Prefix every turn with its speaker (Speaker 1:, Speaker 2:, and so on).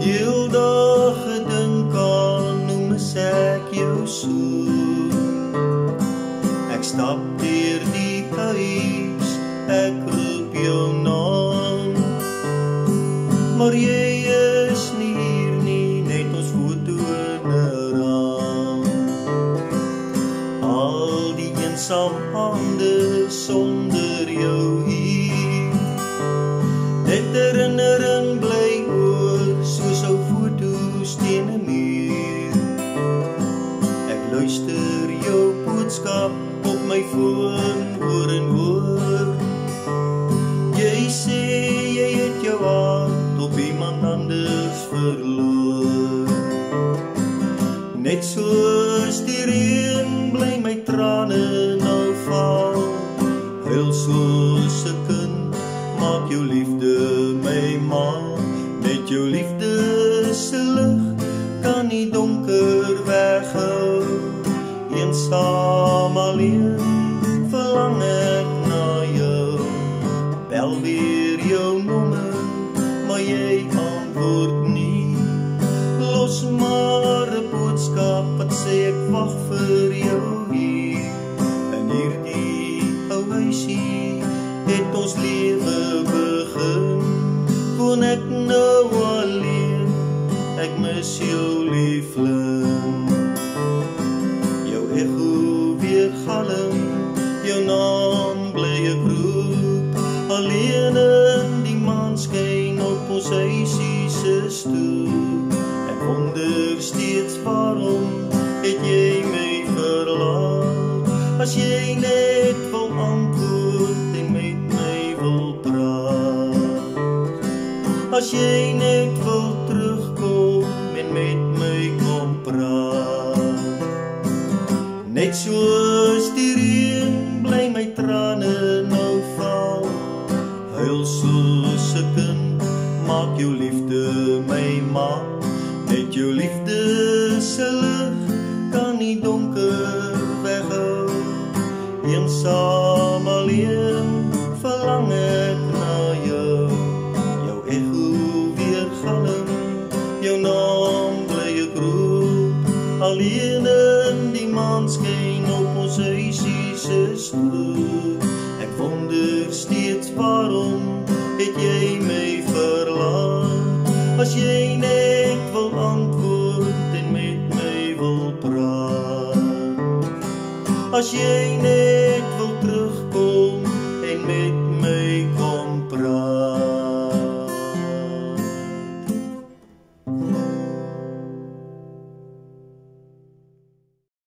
Speaker 1: Heel dag gedink aan hoe mis ek jou so. Ek stap deur die huis, ek roep jou naam, maar jy is nie hier nie, net ons foto in 'n raam. Al die eensaam aande sonder jou hier, net herinnering bly oor, soos ou foto's teen 'n muur. Ek luister jou boodskap op my foon oor en oor. Jy sê jy het jou hart op iemand anders verloor. Net soos die reën bly my trane nou val. Huil soos 'n kind, maak jou liefde my mal. Net jou liefde se lig kan nie donker weghou. Eensaam alleen verlang ek na jou. Bel weer jou nommer, maar jy antwoord nie. Los maar 'n boodskap wat sê ek wag vir jou hier. In hierdie ou huisie het ons lewe begin. Woon ek nou alleen, ek mis jou liefling. Jou echo weer galm, jou naam bly ek roep. Alleen in die maanskyn op ons huisie se stoep. Ek wonder steeds waarom het jy my verlaat. As jy net wil antwoord en met my wil praat. As jy net wil terugkom en met my kom praat. Net soos die reën bly my trane nou val. Huil soos 'n kind, maak jou liefde my mal. Net jou liefde se lig kan nie donker weghou. Eensaam alleen verlang ek na jou. Jou echo weer galm, jou naam bly ek roep. Alleen in die maanskyn op ons huisie se stoep. Ek wonder steeds waarom het jy my verlaat. As jy net wil antwoord en met my wil praat. As jy net